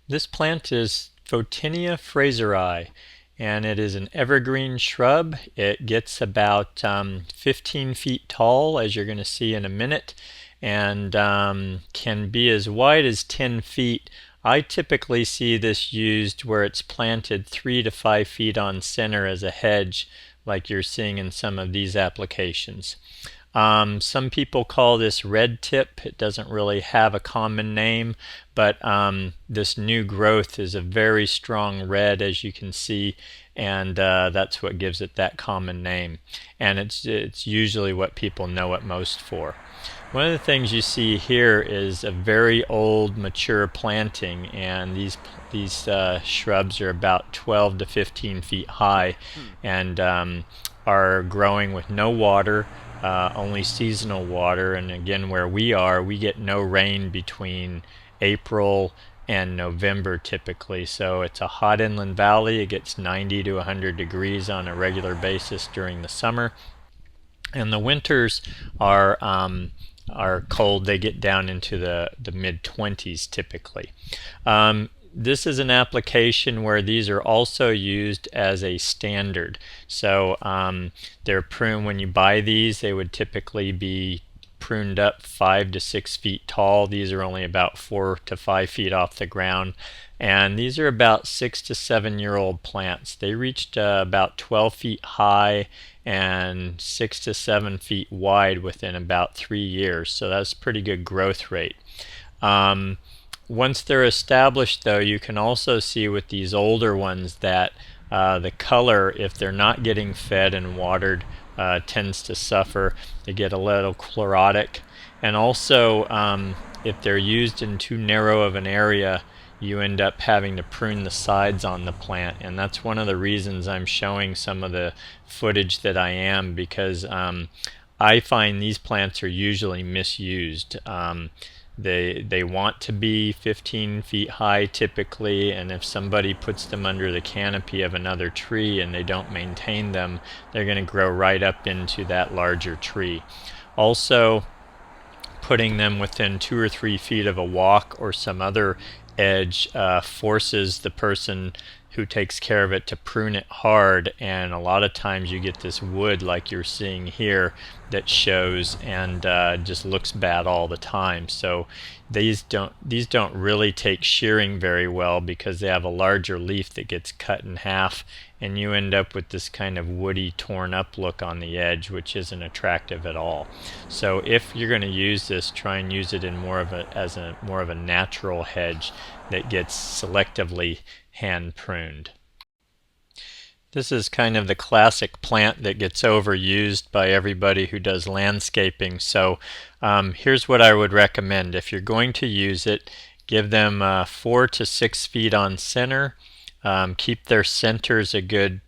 This plant is Photinia fraseri, and it is an evergreen shrub. It gets about 15 feet tall, as you're going to see in a minute, and can be as wide as 10 feet. I typically see this used where it's planted 3 to 5 feet on center as a hedge, like you're seeing in some of these applications. Some people call this red tip. It doesn't really have a common name, but this new growth is a very strong red, as you can see, and that's what gives it that common name. And it's usually what people know it most for. One of the things you see here is a very old, mature planting, and these shrubs are about 12 to 15 feet high, and are growing with no water, only seasonal water. And again, where we are, we get no rain between April and November typically. So it's a hot inland valley. It gets 90 to 100 degrees on a regular basis during the summer, and the winters are cold. They get down into the mid 20s typically. This is an application where these are also used as a standard. So they're pruned when you buy these. They would typically be pruned up 5 to 6 feet tall. These are only about 4 to 5 feet off the ground. And these are about 6 to 7-year-old plants. They reached about 12 feet high and 6 to 7 feet wide within about 3 years. So that's pretty good growth rate. Once they're established, though, you can also see with these older ones that the color, if they're not getting fed and watered, tends to suffer. They get a little chlorotic. And also, if they're used in too narrow of an area, you end up having to prune the sides on the plant. And that's one of the reasons I'm showing some of the footage that I am, because I find these plants are usually misused. They want to be 15 feet high typically, and if somebody puts them under the canopy of another tree and they don't maintain them, they're going to grow right up into that larger tree. Also, putting them within 2 or 3 feet of a walk or some other edge forces the person who takes care of it to prune it hard, and a lot of times you get this wood like you're seeing here that shows and just looks bad all the time. So these don't really take shearing very well because they have a larger leaf that gets cut in half, and you end up with this kind of woody, torn up look on the edge, which isn't attractive at all. So if you're going to use this, try and use it in more of a natural hedge that gets selectively hand pruned. This is kind of the classic plant that gets overused by everybody who does landscaping. So here's what I would recommend. If you're going to use it, give them 4 to 6 feet on center. Keep their centers a good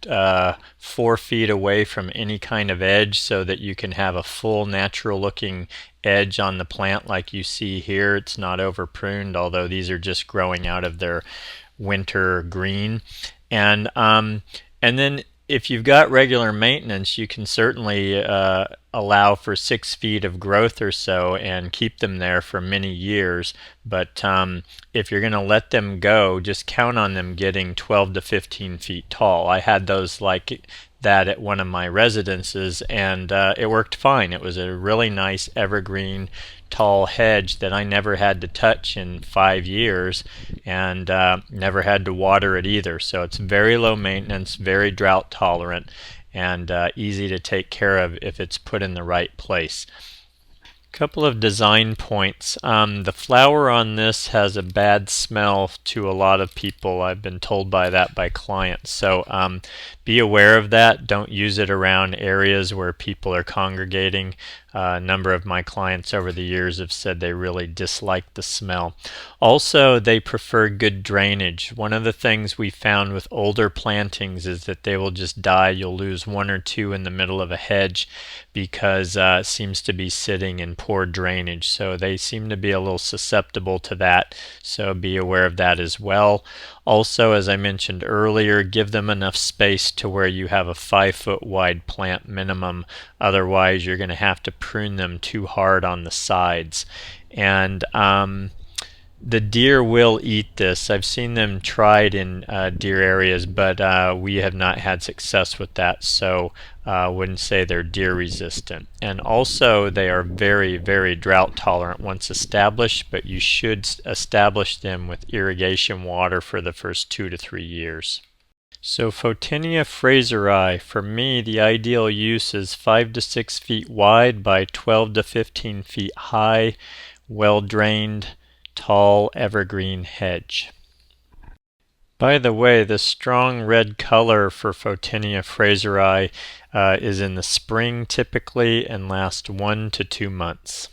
4 feet away from any kind of edge so that you can have a full natural looking edge on the plant like you see here. It's not over pruned, although these are just growing out of their winter green. And then if you've got regular maintenance, you can certainly allow for 6 feet of growth or so and keep them there for many years. But if you're going to let them go, just count on them getting 12 to 15 feet tall. I had those like that at one of my residences, and it worked fine. It was a really nice evergreen tall hedge that I never had to touch in 5 years, and never had to water it either. So it's very low maintenance, very drought tolerant, and easy to take care of if it's put in the right place. Couple of design points. The flower on this has a bad smell to a lot of people. I've been told by clients. So be aware of that. Don't use it around areas where people are congregating. A number of my clients over the years have said they really dislike the smell. Also, they prefer good drainage. One of the things we found with older plantings is that they will just die. You'll lose one or two in the middle of a hedge because it seems to be sitting in poor drainage. So they seem to be a little susceptible to that. So be aware of that as well. Also, as I mentioned earlier, give them enough space to where you have a 5-foot wide plant minimum. Otherwise, you're going to have to prune them too hard on the sides. And The deer will eat this. I've seen them tried in deer areas, but we have not had success with that, so I wouldn't say they're deer resistant. And also, they are very, very drought tolerant once established, but you should establish them with irrigation water for the first 2 to 3 years. So Photinia fraseri, for me, the ideal use is 5 to 6 feet wide by 12 to 15 feet high, well-drained, tall evergreen hedge. By the way, the strong red color for Photinia fraseri is in the spring typically and lasts 1 to 2 months.